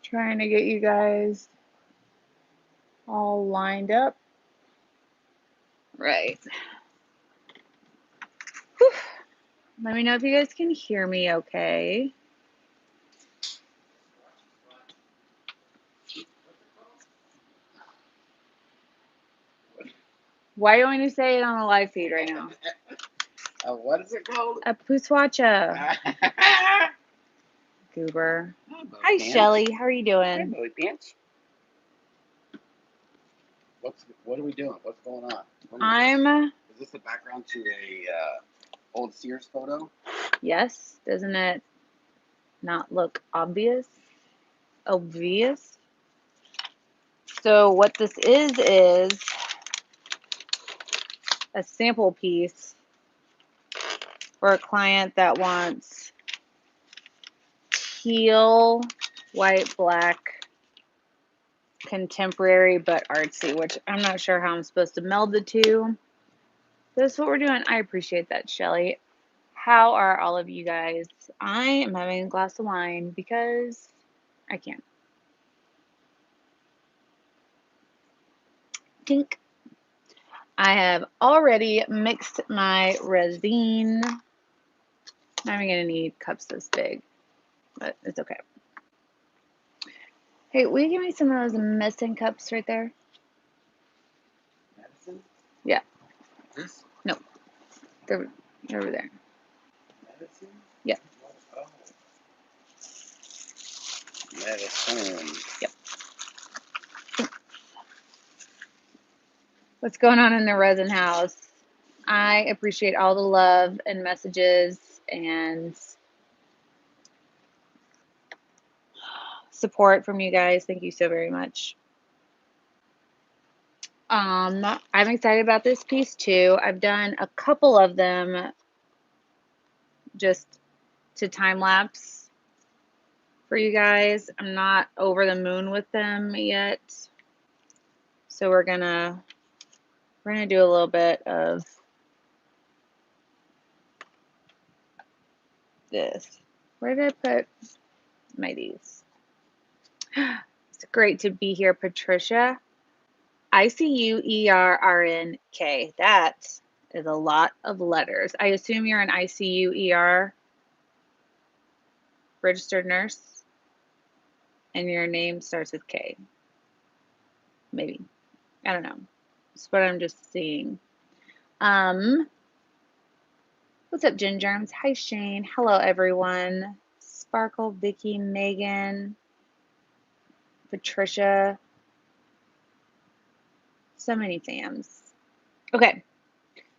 Trying to get you guys all lined up. Right. Whew. Let me know if you guys can hear me okay. Why do you want to say it on the live feed right now? What is it called? A puswacha. Goober. Hi, Shelly. How are you doing? Hi, Pants. What are we doing? What's going on? Is this the background to a old Sears photo? Yes. Doesn't it not look obvious? Obvious. So what this is a sample piece for a client that wants teal, white, black, contemporary, but artsy, which I'm not sure how I'm supposed to meld the two. That's what we're doing. I appreciate that, Shelly. How are all of you guys? I am having a glass of wine because I can. Tink. I have already mixed my resin. I'm even going to need cups this big, but it's okay. Hey, will you give me some of those missing cups right there? Medicine? Yeah. This? No. They're over there. Medicine? Yeah. Oh. Medicine. Yep. What's going on in the resin house? I appreciate all the love and messages and support from you guys. Thank you so very much. I'm excited about this piece too. I've done a couple of them just to time lapse for you guys. I'm not over the moon with them yet. So we're gonna do a little bit of this. Where did I put my these? It's great to be here, Patricia. ICU-ER-RN-K. That is a lot of letters. I assume you're an ICU-ER registered nurse, and your name starts with K. Maybe. I don't know. That's what I'm just seeing. What's up, Gin Germs? Hi, Shane. Hello, everyone. Sparkle, Vicky, Megan, Patricia. So many fans. Okay.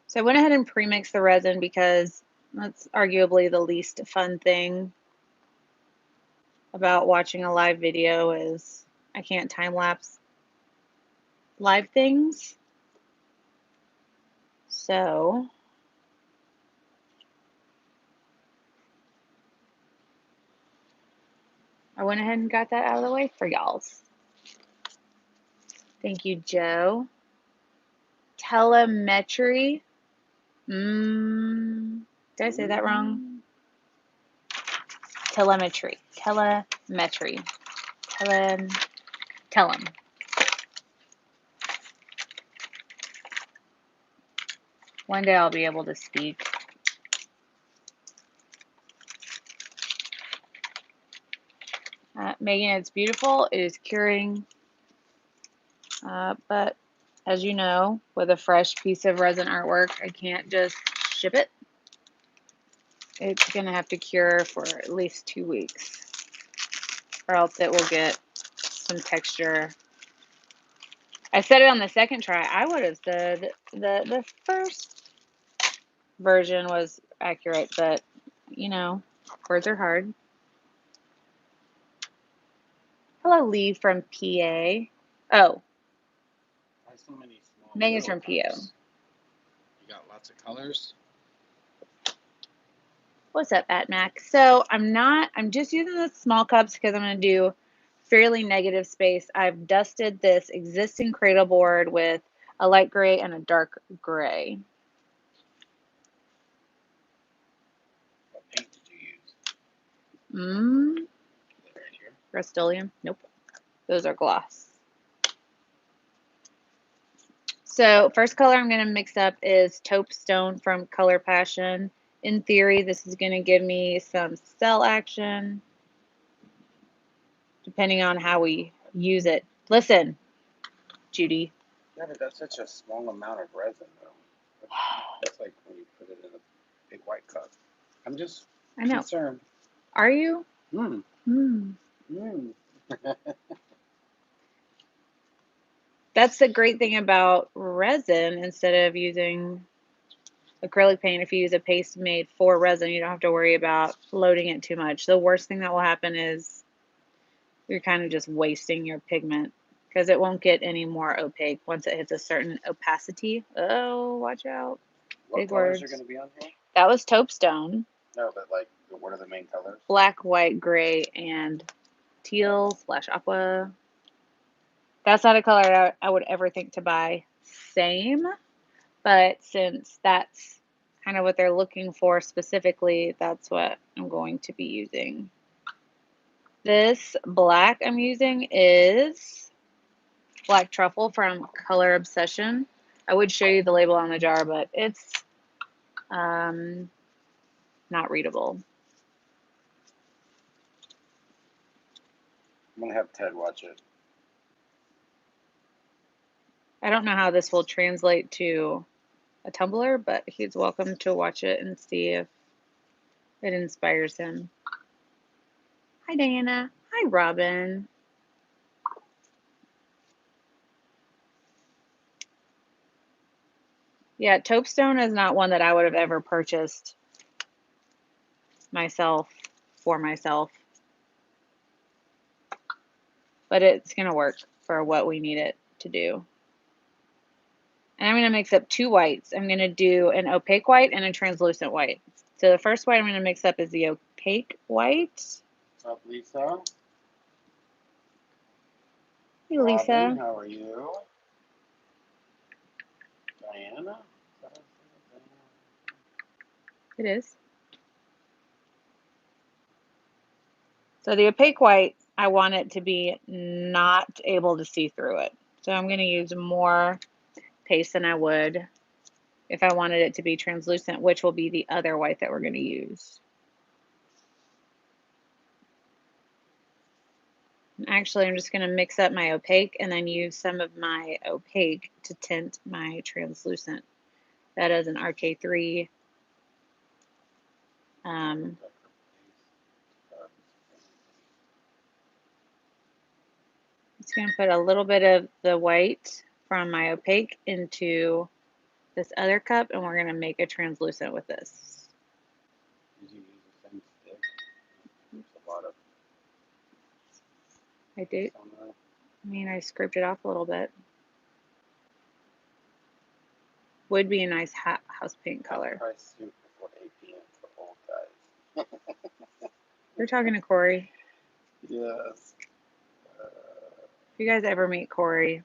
So I went ahead and pre-mixed the resin because that's arguably the least fun thing about watching a live video is I can't time lapse live things. So I went ahead and got that out of the way for y'all. Thank you, Joe. Telemetry. Did I say that wrong? Telemetry. Telemetry. Tell them. One day I'll be able to speak. Megan, it's beautiful. It is curing. But as you know, with a fresh piece of resin artwork, I can't just ship it. It's going to have to cure for at least 2 weeks, or else it will get some texture. I said it on the second try. I would have said the first version was accurate, but you know, words are hard. Hello, Lee from PA. Oh. So many small Megan's from PO. You got lots of colors. What's up, AtMac? So I'm just using the small cups because I'm going to do fairly negative space. I've dusted this existing cradle board with a light gray and a dark gray. What paint did you use? Right here? Rust-Oleum? Nope. Those are gloss. So first color I'm going to mix up is Taupe Stone from Color Passion. In theory, this is going to give me some cell action, depending on how we use it. Listen, Judy. Yeah, but that's such a small amount of resin, though. That's like when you put it in a big white cup. I'm just concerned. Are you? Hmm. Hmm. That's the great thing about resin. Instead of using acrylic paint, if you use a paste made for resin, you don't have to worry about loading it too much. The worst thing that will happen is you're kind of just wasting your pigment because it won't get any more opaque once it hits a certain opacity. Oh, watch out. What Big colors words. are going to be on here? That was Taupe Stone. No, but like, what are the main colors? Black, white, gray, and teal / aqua. That's not a color I would ever think to buy. Same, but since that's kind of what they're looking for specifically, that's what I'm going to be using. This black I'm using is Black Truffle from Color Obsession. I would show you the label on the jar, but it's not readable. I'm going to have Ted watch it. I don't know how this will translate to a tumbler, but he's welcome to watch it and see if it inspires him. Hi, Diana. Hi, Robin. Yeah, Taupe Stone is not one that I would have ever purchased myself for myself. But it's going to work for what we need it to do. And I'm going to mix up 2 whites. I'm going to do an opaque white and a translucent white. So the first white I'm going to mix up is the opaque white. What's up, Lisa? Hey, Lisa. Robin, how are you? Diana? It is. So the opaque white, I want it to be not able to see through it. So I'm going to use more paste than I would if I wanted it to be translucent, which will be the other white that we're going to use. Actually, I'm just going to mix up my opaque and then use some of my opaque to tint my translucent. That is an RK3. Just going to put a little bit of the white from my opaque into this other cup, and we're going to make a translucent with this. Did you use the same stick? There's a lot of. I do. I mean, I scraped it off a little bit. Would be a nice house paint color. Price soup before 8 p.m. for old guys. We're talking to Corey. Yes. If you guys ever meet Corey.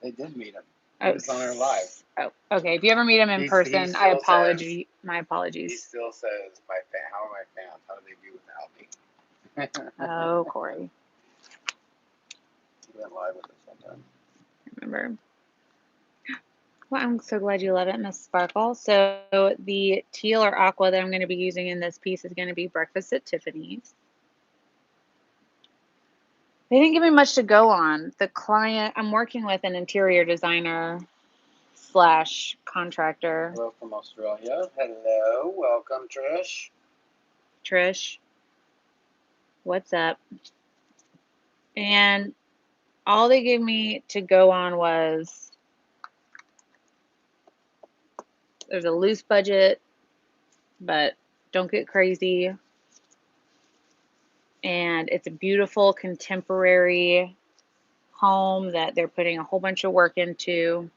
They did meet him. He was on our live. Oh, okay. If you ever meet him in person, my apologies. He still says, how are my fans? How do they do without me? Oh, Corey. He went live with us sometime. I remember. Well, I'm so glad you love it, Miss Sparkle. So the teal or aqua that I'm going to be using in this piece is going to be Breakfast at Tiffany's. They didn't give me much to go on. The client, I'm working with an interior designer / contractor. Hello from Australia. Hello. Welcome, Trish. Trish, what's up? And all they gave me to go on was there's a loose budget, but don't get crazy. And it's a beautiful contemporary home that they're putting a whole bunch of work into.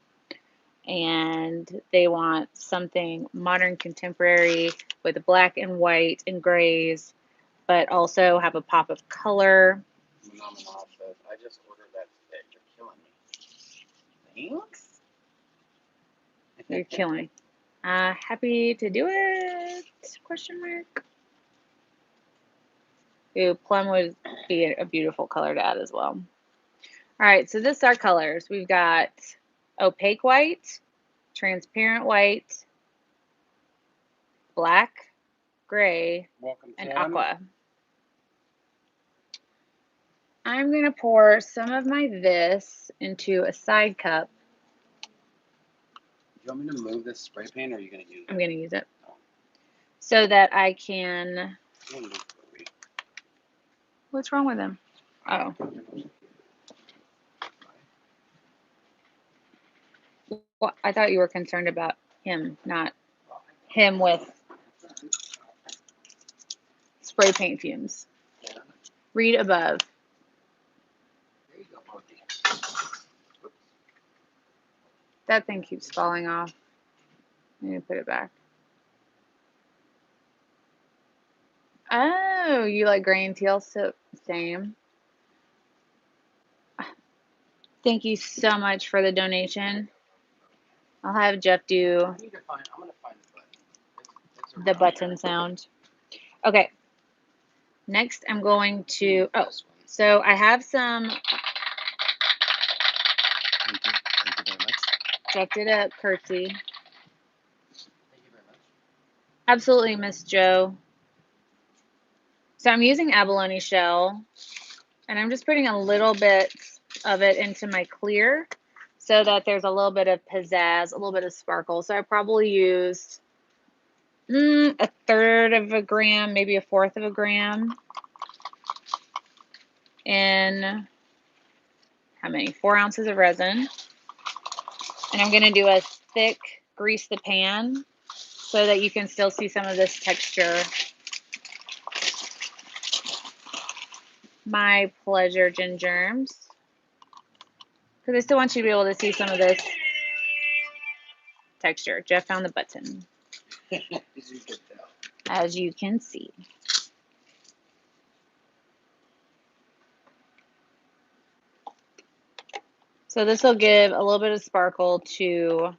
And they want something modern, contemporary with black and white and grays, but also have a pop of color. Phenomenal says, I just ordered that today. You're killing me. Thanks. You're killing me. Happy to do it? Question mark. Ooh, plum be a beautiful color to add as well. All right, so this is our colors. We've got opaque white, transparent white, black, gray, and aqua. I'm going to pour some of my this into a side cup. Do you want me to move this spray paint, or are you going to use it? I'm going to use it. Oh. So that I can... What's wrong with him? Oh. Well, I thought you were concerned about him, not him with spray paint fumes. Read above. There you go, Pokey. That thing keeps falling off. I need to put it back. Oh, you like gray and teal? So same. Thank you so much for the donation. I'll have Jeff do I'm gonna find the button. the button sound. Okay. Next, I'm going to, so I have some. Thank you very much. Jeff did a curtsy. Thank you very much. Absolutely, Miss Joe. So I'm using abalone shell, and I'm just putting a little bit of it into my clear so that there's a little bit of pizzazz, a little bit of sparkle. So I probably used a third of a gram, maybe a fourth of a gram. In how many? 4 ounces of resin. And I'm going to do a thick grease the pan so that you can still see some of this texture. My pleasure, Gingerms. Because I still want you to be able to see some of this texture. Jeff found the button. As you can see. So this will give a little bit of sparkle to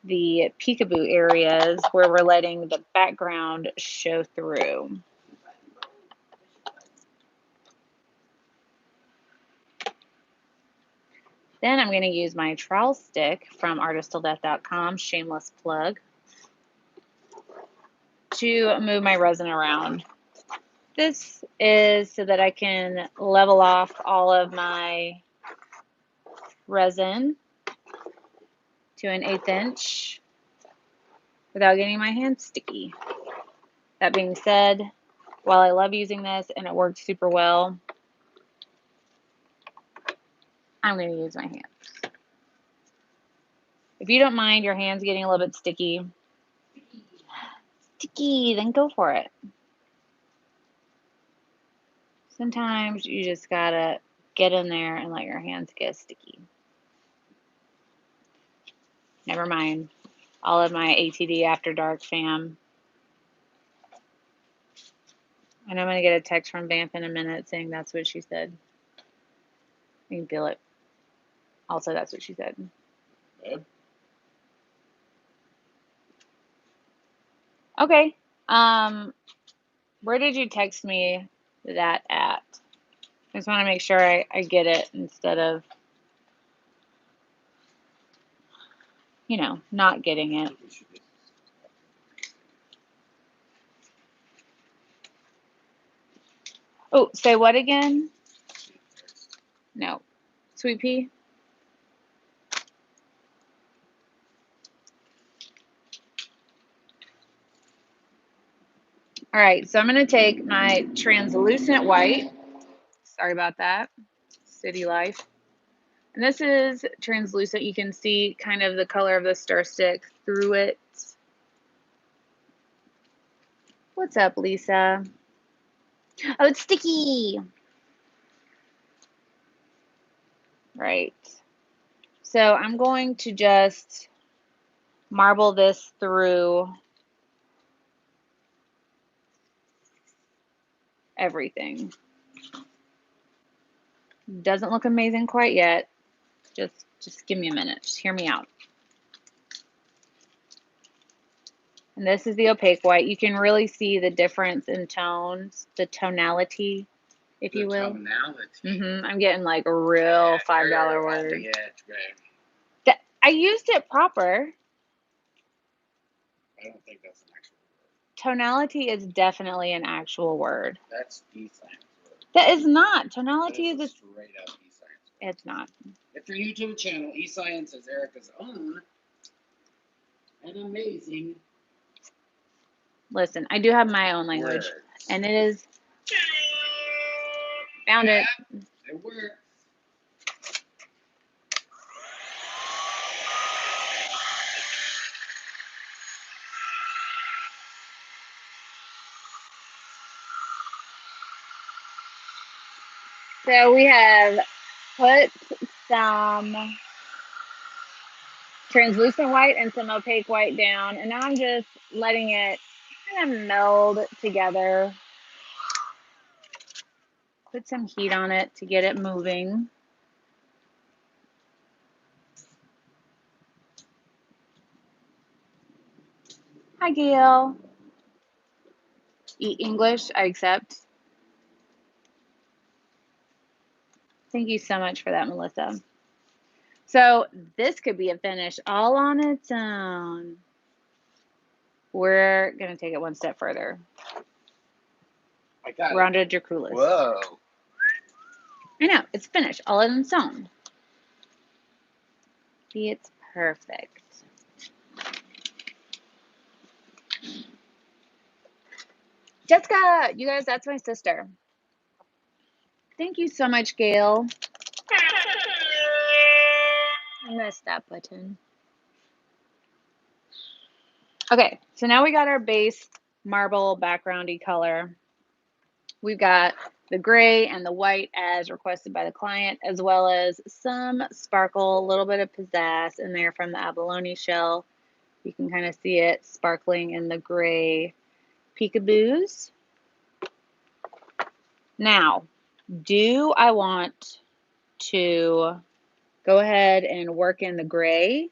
the peekaboo areas where we're letting the background show through. Then I'm going to use my trowel stick from artisttilldeath.com, shameless plug, to move my resin around. This is so that I can level off all of my resin to an 1/8 inch without getting my hands sticky. That being said, while I love using this and it works super well, I'm going to use my hands. If you don't mind your hands getting a little bit sticky, then go for it. Sometimes you just gotta get in there and let your hands get sticky. Never mind all of my ATD After Dark fam. And I'm going to get a text from Vamp in a minute saying that's what she said. You can feel it. Also, that's what she said. Babe? Okay. Where did you text me that at? I just want to make sure I get it instead of, you know, not getting it. Oh, say what again? No. Sweet pea? All right, so I'm going to take my translucent white. Sorry about that. City life. And this is translucent. You can see kind of the color of the stir stick through it. What's up, Lisa? Oh, it's sticky. Right. So I'm going to just marble this through everything. Doesn't look amazing quite yet. Just give me a minute. Just hear me out. And this is the opaque white. You can really see the difference in tones, the tonality if you will. Tonality. I'm getting like a real $5 On word. the edge, babe. I used it proper. I don't think that's an actual word. Tonality is definitely an actual word. That's e-science word. That is not. Tonality is a straight up e-science word. It's not. If your YouTube channel, e-science is Erica's own and amazing. Listen, I do have my own language, words. and it is. Found it. It works. So we have put some translucent white and some opaque white down, and now I'm just letting it kind of meld together. Put some heat on it to get it moving. Hi, Gail. Eat English, I accept. Thank you so much for that, Melissa. So this could be a finish all on its own. We're going to take it one step further. I got Rhonda Draculis. Whoa. I know, it's finished all on its own. It's perfect. Jessica, you guys, that's my sister. Thank you so much, Gail. I missed that button. Okay, so now we got our base marble backgroundy color. We've got the gray and the white as requested by the client, as well as some sparkle, a little bit of pizzazz in there from the abalone shell. You can kind of see it sparkling in the gray peekaboos. Now, do I want to go ahead and work in the gray?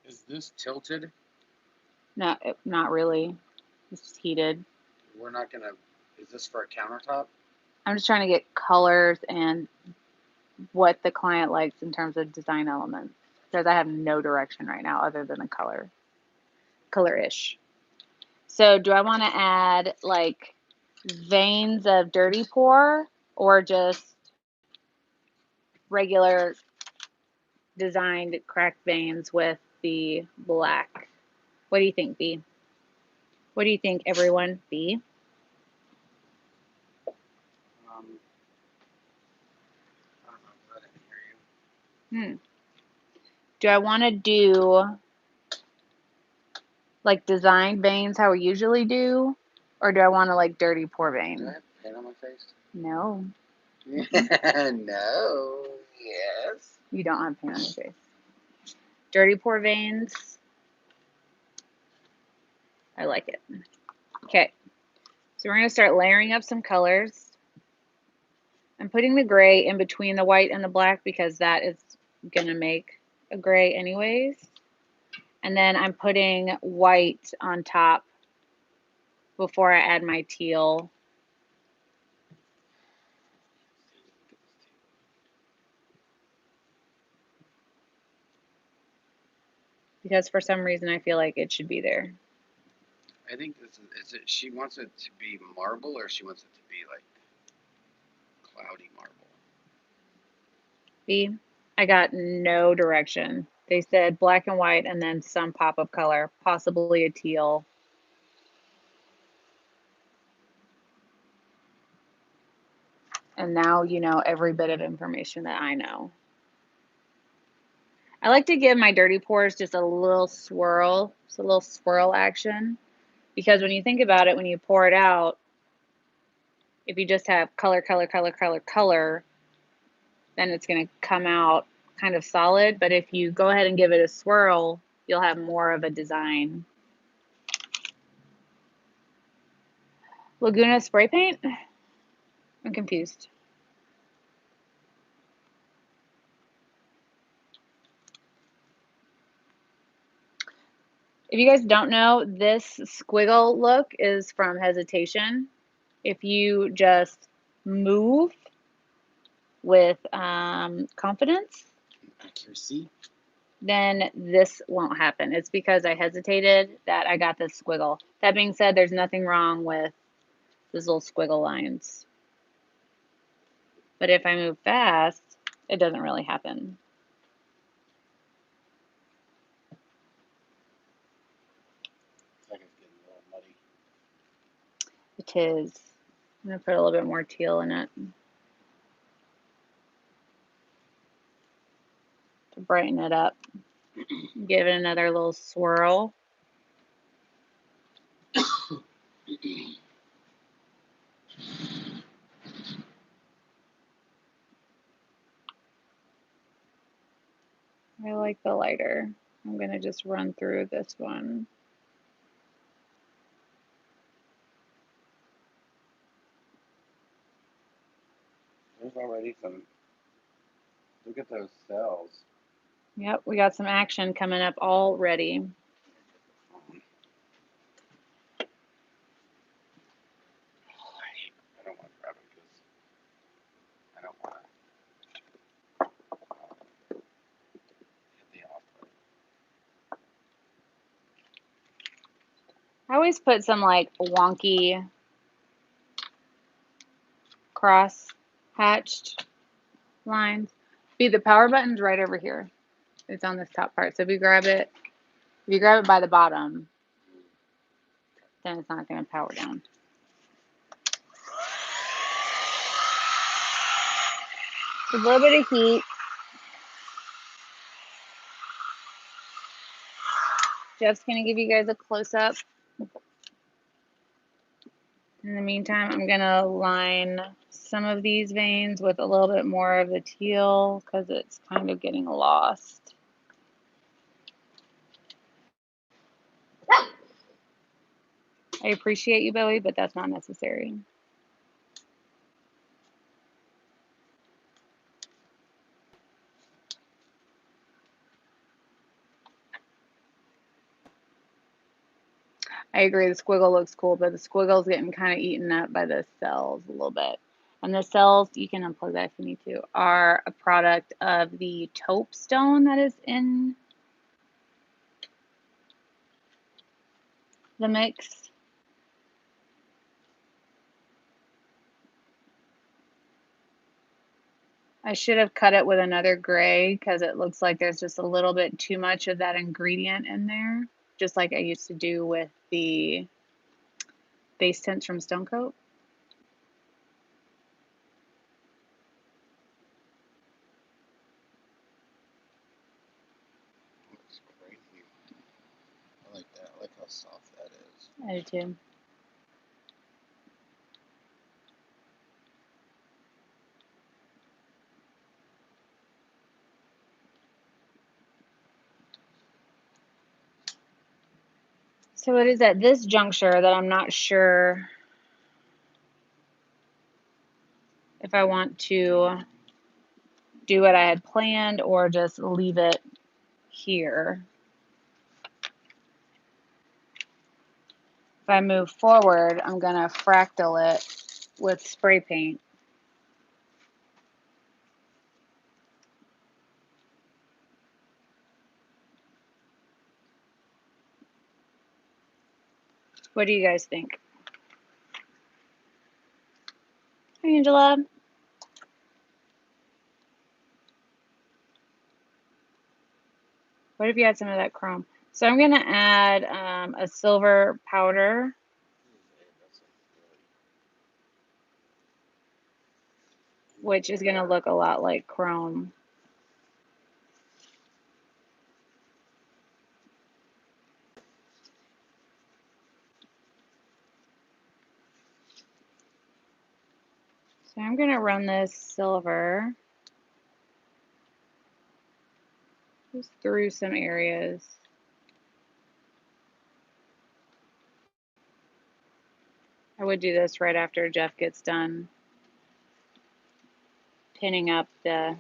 Is this tilted? No, not really. It's just heated. We're not gonna. Is this for a countertop? I'm just trying to get colors and what the client likes in terms of design elements, because I have no direction right now other than a color-ish. So do I want to add like veins of dirty pour or just regular designed cracked veins with the black? What do you think, B? What do you think, everyone? B? I don't know. I didn't hear you. Do I want to do like design veins how we usually do, or do I want to like dirty pour vein? Do I have paint on my face? No. No. Yes. You don't have paint on your face. Dirty pour veins. I like it. Okay. So we're going to start layering up some colors. I'm putting the gray in between the white and the black because that is going to make a gray anyways. And then I'm putting white on top before I add my teal. Because for some reason I feel like it should be there. I think this is it. She wants it to be marble, or she wants it to be like cloudy marble. See, I got no direction. They said black and white and then some pop of color, possibly a teal. And now you know every bit of information that I know. I like to give my dirty pours just a little swirl, just a little swirl action. Because when you think about it, when you pour it out, if you just have color, color, color, color, color, then it's going to come out kind of solid. But if you go ahead and give it a swirl, you'll have more of a design. Laguna spray paint? I'm confused. If you guys don't know, this squiggle look is from Hesitation. If you just move with confidence, Accuracy. then this won't happen. It's because I hesitated that I got this squiggle. That being said, there's nothing wrong with these little squiggle lines. But if I move fast, it doesn't really happen. It's like it's getting a little muddy. It is. I'm going to put a little bit more teal in it to brighten it up. Give it another little swirl. I like the lighter. I'm going to just run through this one. There's already some. Look at those cells. Yep, we got some action coming up already. I don't want to grab it because I don't want to hit the off button. I always put some like wonky cross hatched lines. See, the power button's right over here. It's on this top part. So if you grab it by the bottom, then it's not going to power down. A little bit of heat. Jeff's going to give you guys a close-up. In the meantime, I'm going to line some of these veins with a little bit more of the teal because it's kind of getting lost. I appreciate you, Bowie, but that's not necessary. I agree, the squiggle looks cool, but the squiggle's getting kind of eaten up by the cells a little bit. And the cells, you can unplug that if you need to, are a product of the taupe stone that is in the mix. I should have cut it with another gray because it looks like there's just a little bit too much of that ingredient in there, just like I used to do with the base tints from STONECOAT. Looks crazy. I like that. I like how soft that is. I do too. So it is at this juncture that I'm not sure if I want to do what I had planned or just leave it here. If I move forward, I'm going to fractal it with spray paint. What do you guys think? Hi, Angela. What if you had some of that chrome? So I'm going to add a silver powder. Which is going to look a lot like chrome. So I'm going to run this silver just through some areas. I would do this right after Jeff gets done pinning up the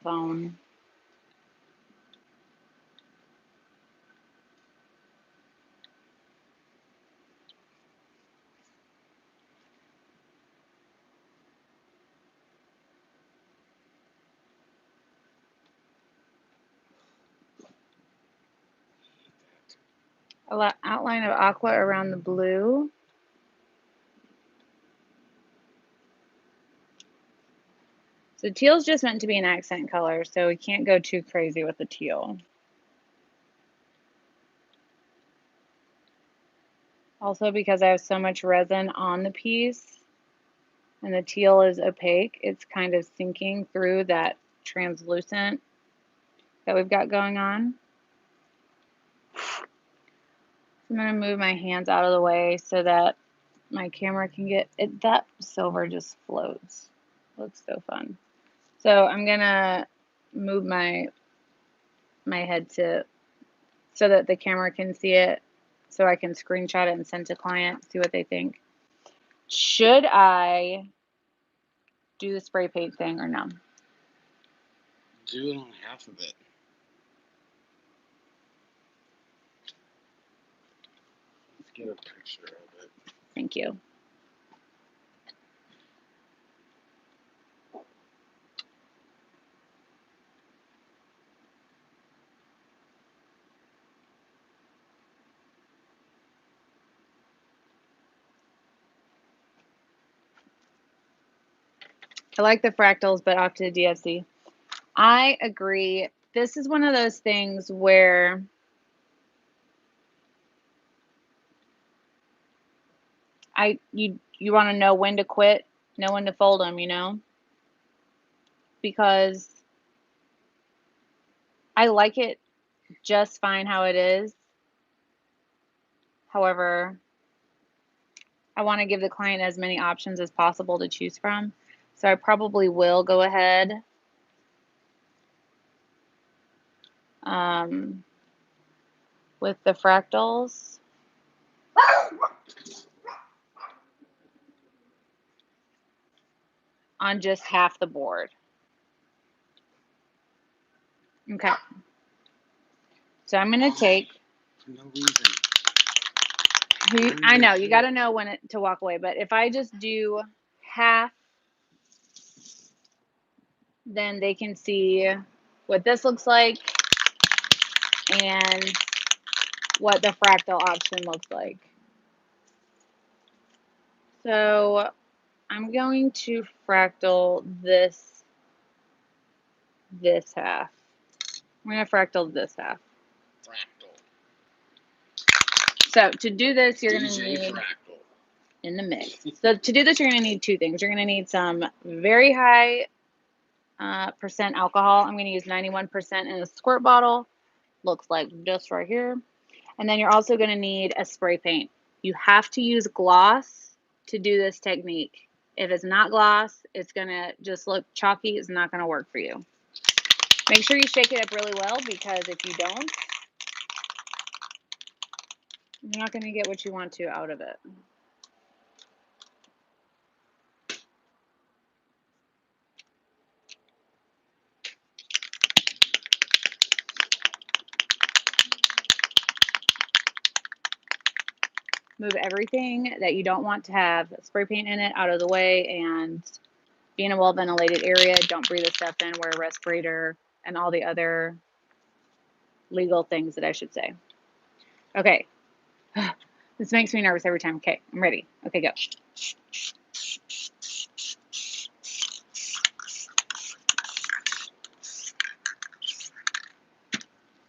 phone. outline of aqua around the blue. So teal's just meant to be an accent color, so we can't go too crazy with the teal. Also, because I have so much resin on the piece and the teal is opaque, it's kind of sinking through that translucent that we've got going on. I'm going to move my hands out of the way so that my camera can get it. That silver just floats. Looks so fun. So I'm going to move my head to so that the camera can see it, so I can screenshot it and send to client, see what they think. Should I do the spray paint thing or no? Do it on half of it. Let's get a picture of it. Thank you. I like the fractals, but off to the DFC. I agree. This is one of those things where you want to know when to quit, know when to fold them, you know? Because I like it just fine how it is. However, I want to give the client as many options as possible to choose from. So I probably will go ahead with the fractals. On just half the board. Okay. So I'm going to take. For no reason. I know, you got to know when to walk away. But if I just do half, then they can see what this looks like and what the fractal option looks like. So I'm going to fractal this half. I'm going to fractal this half. Fractal. So to do this, you're going to need fractal. In the mix. So to do this, you're going to need two things. You're going to need some very high percent alcohol. I'm going to use 91% in a squirt bottle. Looks like just right here. And then you're also going to need a spray paint. You have to use gloss to do this technique. If it's not gloss, it's going to just look chalky. It's not going to work for you. Make sure you shake it up really well, because if you don't, you're not going to get what you want to out of it. Move everything that you don't want to have spray paint in it out of the way, and be in a well ventilated area. Don't breathe the stuff in, wear a respirator, and all the other legal things that I should say. Okay. This makes me nervous every time. Okay, I'm ready. Okay, go.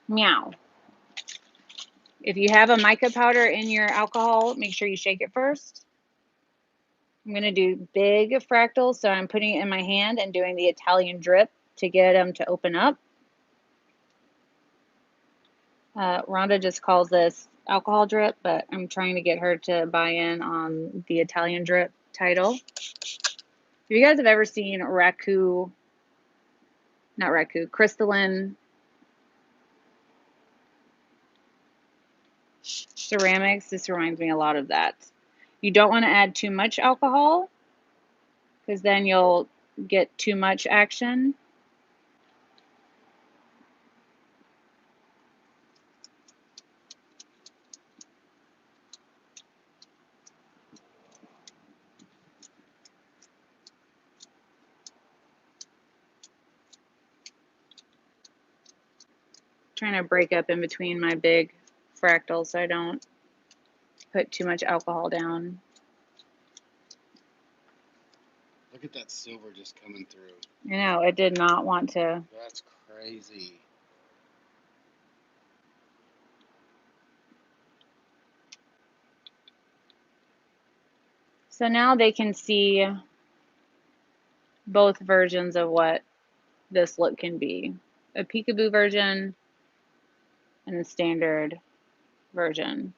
Meow. If you have a mica powder in your alcohol, make sure you shake it first. I'm going to do big fractals, so I'm putting it in my hand and doing the Italian drip to get them to open up. Rhonda just calls this alcohol drip, but I'm trying to get her to buy in on the Italian drip title. If you guys have ever seen crystalline ceramics, this reminds me a lot of that. You don't want to add too much alcohol, because then you'll get too much action. Trying to break up in between my big fractals so I don't put too much alcohol down. Look at that silver just coming through. I know, it did not want to. That's crazy. So now they can see both versions of what this look can be. A peekaboo version and the standard version.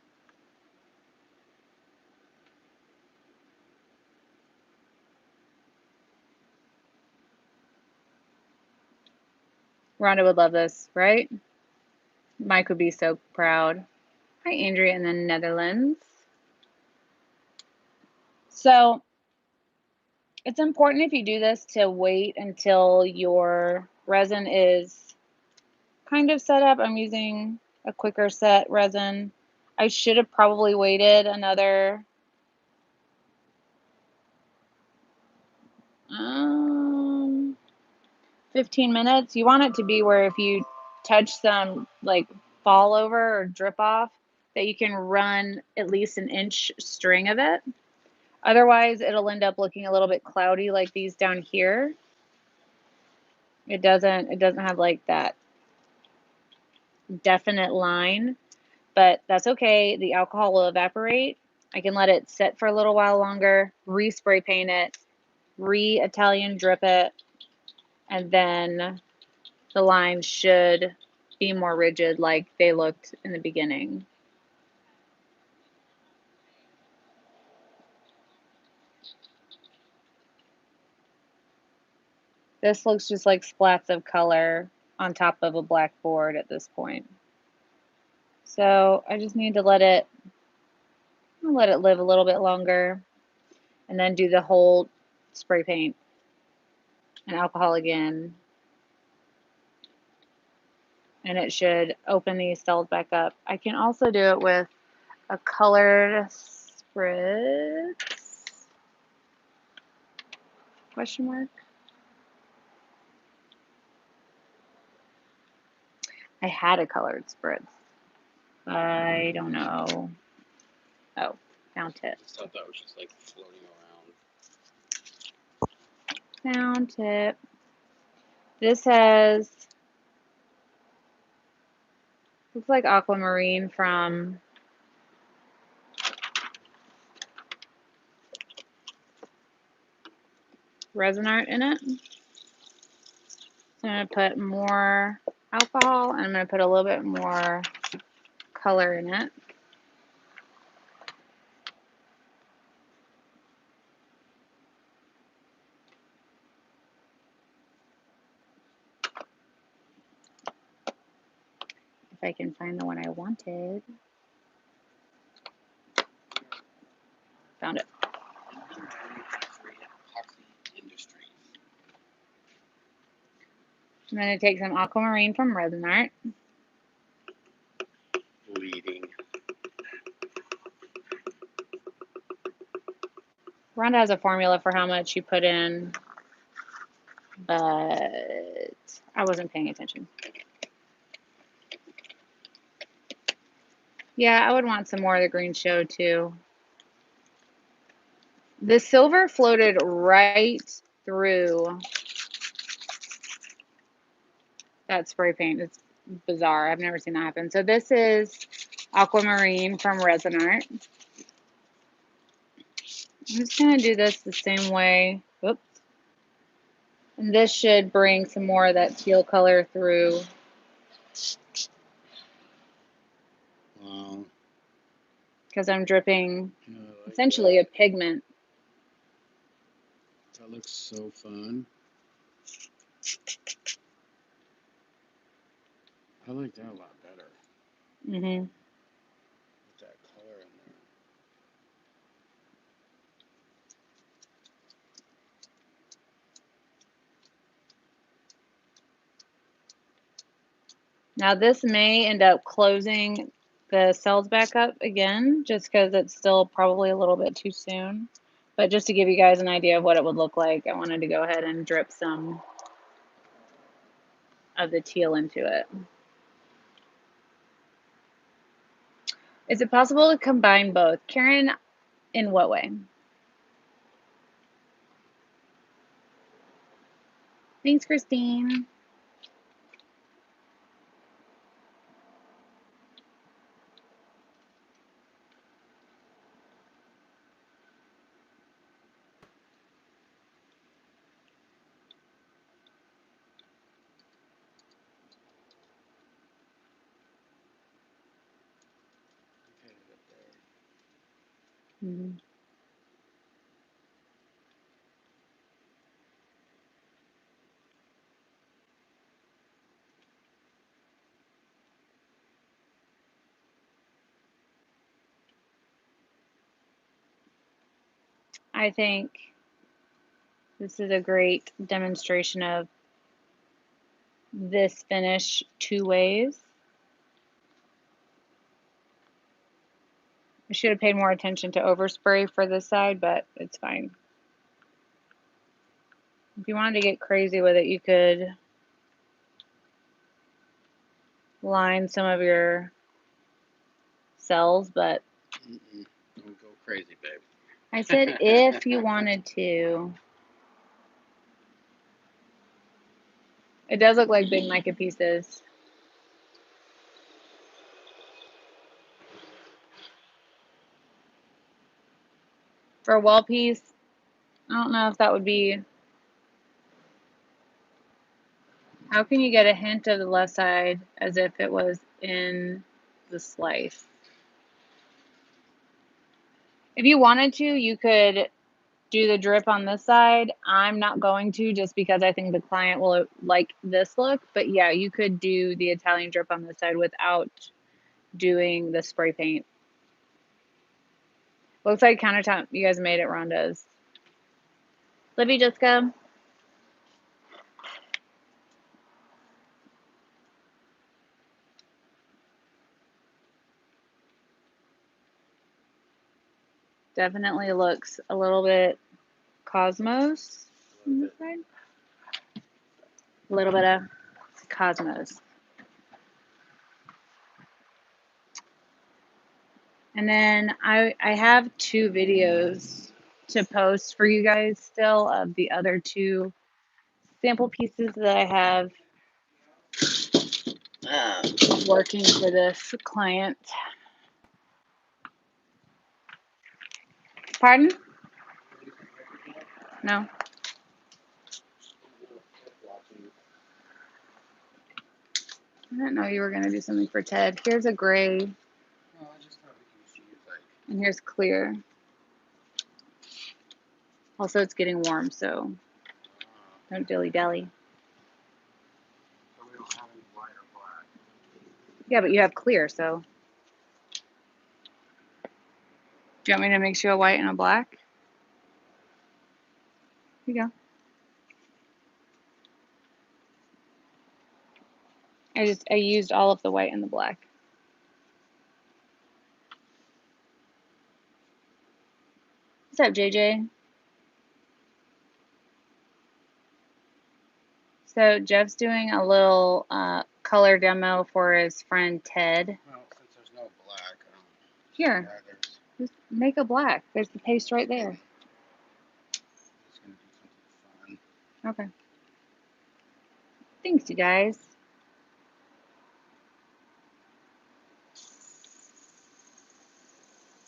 Rhonda would love this, right? Mike would be so proud. Hi, Andrea in the Netherlands. So it's important if you do this to wait until your resin is kind of set up. I'm using a quicker set resin. I should have probably waited another 15 minutes. You want it to be where if you touch some like fall over or drip off, that you can run at least an inch string of it. Otherwise, it'll end up looking a little bit cloudy like these down here. It doesn't have like that definite line, but that's okay. The alcohol will evaporate. I can let it sit for a little while longer, re-spray paint it, re-Italian drip it, and then the lines should be more rigid like they looked in the beginning. This looks just like splats of color on top of a black board at this point. So I just need to let it live a little bit longer and then do the whole spray paint and alcohol again. And it should open these cells back up. I can also do it with a colored spritz. Question mark? I had a colored spritz. I don't know. Oh, found it. I thought that was just like floating around. Found it. This has, looks like aquamarine from Resin Art in it. So I'm going to put more alcohol and I'm going to put a little bit more color in it. If I can find the one I wanted. Found it. I'm going to take some aquamarine from Resin Art. Bleeding. Rhonda has a formula for how much you put in, but I wasn't paying attention. Yeah, I would want some more of the green show too. The silver floated right through that spray paint. It's bizarre. I've never seen that happen. So this is aquamarine from Resin Art. I'm just going to do this the same way. Oops. And this should bring some more of that teal color through. Wow. Because I'm dripping Like essentially that. a pigment. That looks so fun. I like that a lot better. Mm-hmm. With that color in there. Now this may end up closing the cells back up again, just because it's still probably a little bit too soon. But just to give you guys an idea of what it would look like, I wanted to go ahead and drip some of the teal into it. Is it possible to combine both? Karen, in what way? Thanks, Christine. Mm-hmm. I think this is a great demonstration of this finish two ways. I should have paid more attention to overspray for this side, but it's fine. If you wanted to get crazy with it, you could line some of your cells, but Don't go crazy, babe. I said if you wanted to. It does look like big mica pieces. For a wall piece, I don't know if that would be. How can you get a hint of the left side as if it was in the slice? If you wanted to, you could do the drip on this side. I'm not going to, just because I think the client will like this look. But yeah, you could do the Italian drip on this side without doing the spray paint. Looks like Countertop, you guys made it, Rhonda's. Libby, Jessica. Definitely looks a little bit Cosmos on this side. A little bit of Cosmos. And then I have two videos to post for you guys still of the other two sample pieces that I have working for this client. Pardon? No. I didn't know you were going to do something for Ted. Here's a gray. No, I just thought we could use like. And here's clear. Also, it's getting warm, so don't dilly-dally. So we don't have any white or black. Yeah, but you have clear, so. Do you want me to mix you a white and a black? Here you go. I used all of the white and the black. What's up, JJ? So Jeff's doing a little color demo for his friend Ted. Well, since there's no black, I don't. Here, just make a black. There's the paste right there. I'm just gonna do something fun. Okay. Thanks, you guys.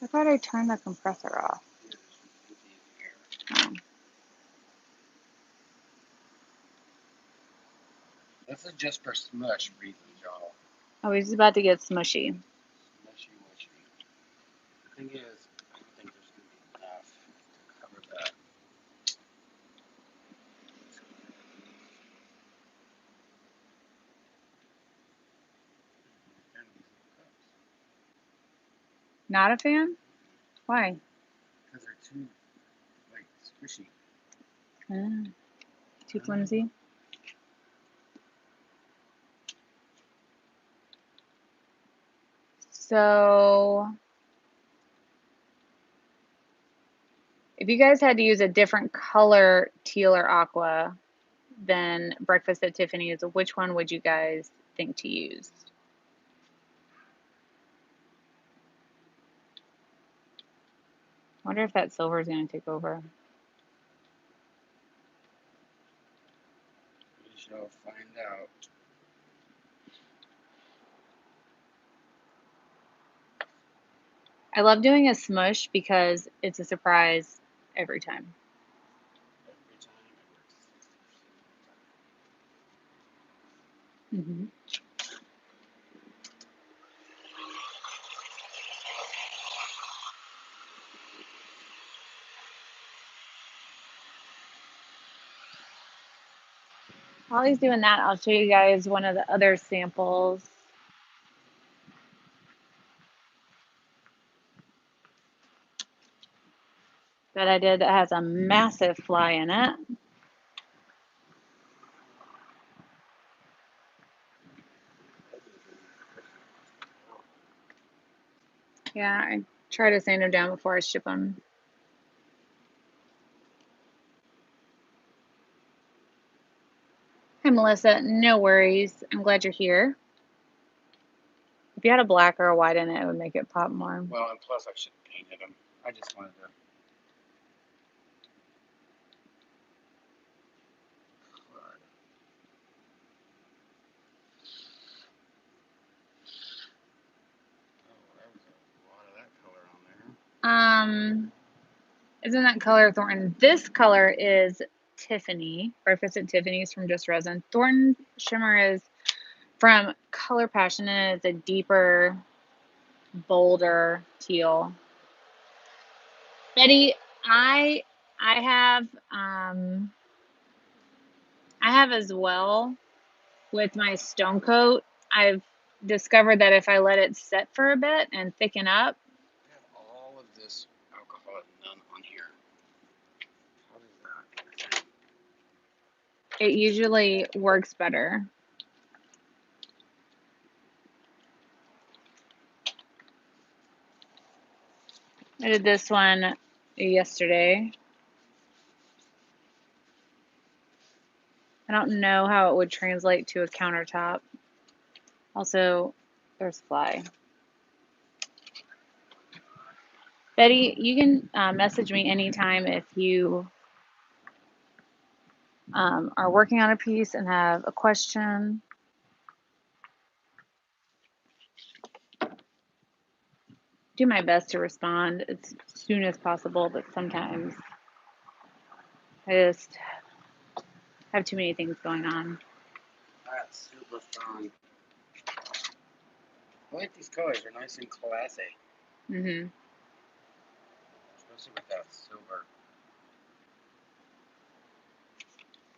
I thought I turned the compressor off. Oh. This is just for smush reasons, y'all. Oh, he's about to get smushy. Mushy, mushy. The thing is, I don't think there's going to be enough to cover that. Not a fan? Why? Because they're too, like, squishy. Too flimsy? So, if you guys had to use a different color, teal or aqua, than Breakfast at Tiffany's, which one would you guys think to use? Wonder if that silver is going to take over. We shall find out. I love doing a smush because it's a surprise every time. Every time it works 60% of the time. Mm-hmm. While he's doing that, I'll show you guys one of the other samples that I did that has a massive fly in it. Yeah, I try to sand them down before I ship them. Hi, Melissa. No worries. I'm glad you're here. If you had a black or a white in it, it would make it pop more. Well, and plus I should have painted them. I just wanted to. Isn't that color Thornton? This color is Tiffany, Breakfast at Tiffany's from Just Resin. Thornton Shimmer is from Color Passion and it's a deeper, bolder teal. Betty, I have as well with my STONECOAT. I've discovered that if I let it set for a bit and thicken up, I have all of this alcohol and none on here. How does that? it usually works better. I did this one yesterday. I don't know how it would translate to a countertop. Also, there's fly. Betty, you can message me anytime if you are working on a piece and have a question. Do my best to respond as soon as possible, but sometimes I just have too many things going on. That's super fun. I like these colors. They're nice and classy. Mm-hmm. Especially with that silver.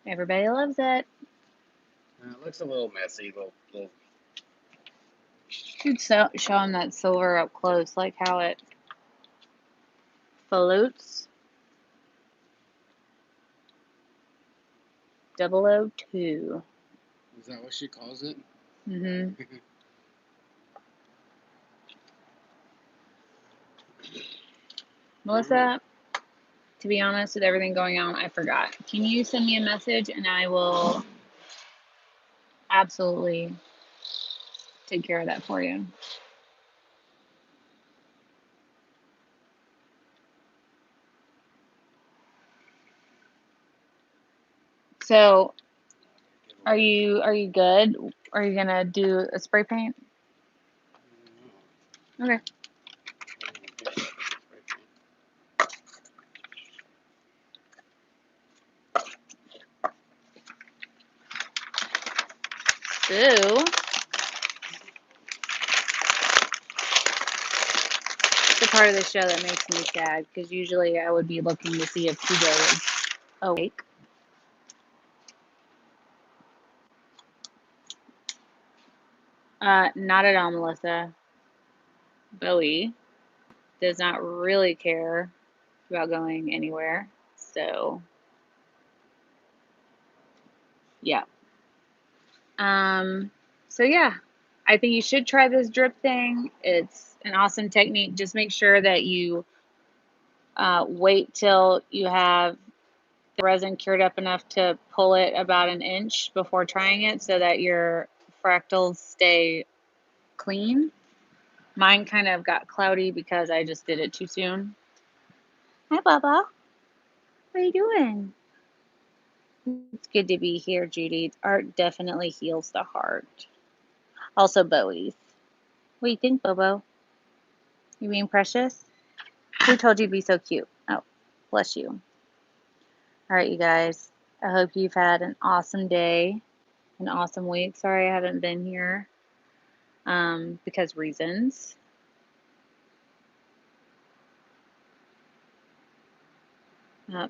Everybody loves it. It looks a little messy, little. You should show them that silver up close, like how it floats. 002. Is that what she calls it? Mm-hmm. Melissa, to be honest, with everything going on, I forgot. Can you send me a message and I will absolutely take care of that for you? So, are you good? Are you gonna do a spray paint? Okay. So, it's the part of the show that makes me sad because usually I would be looking to see if TJ is awake. Not at all, Melissa. Bowie does not really care about going anywhere. So, yeah. So yeah, I think you should try this drip thing. It's an awesome technique. Just make sure that you wait till you have the resin cured up enough to pull it about an inch before trying it so that your fractals stay clean. Mine kind of got cloudy because I just did it too soon. Hi, Baba. What are you doing? It's good to be here, Judy. Art definitely heals the heart. Also, Bowie's. What do you think, Bobo? You mean Precious? Who told you to be so cute? Oh, bless you. All right, you guys. I hope you've had an awesome day, an awesome week. Sorry I haven't been here because reasons.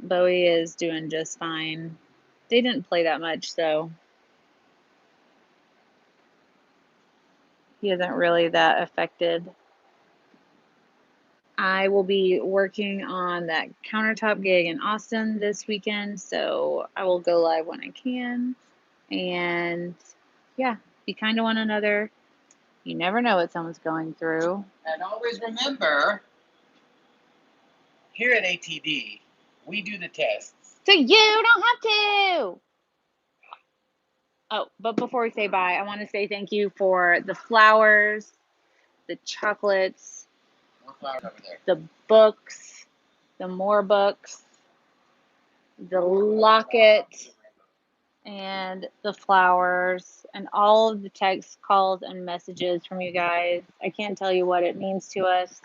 Bowie is doing just fine. They didn't play that much, so he isn't really that affected. I will be working on that Countertop gig in Austin this weekend, so I will go live when I can. And yeah, be kind to one another. You never know what someone's going through. And always remember, here at ATD, we do the tests. So you don't have to. Oh, but before we say bye, I want to say thank you for the flowers, the chocolates, More flowers over there. the books, the more books, the locket, and the flowers, and all of the texts, calls, and messages from you guys. I can't tell you what it means to us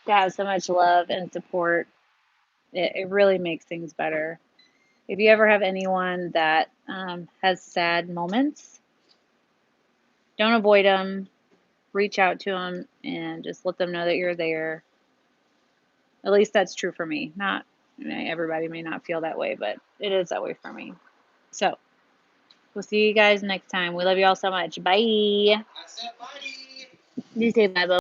to have so much love and support. It really makes things better. If you ever have anyone that has sad moments, don't avoid them. Reach out to them and just let them know that you're there. At least that's true for me. Not everybody may not feel that way, but it is that way for me. So we'll see you guys next time. We love you all so much. Bye. I said bye. You say bye, Bo.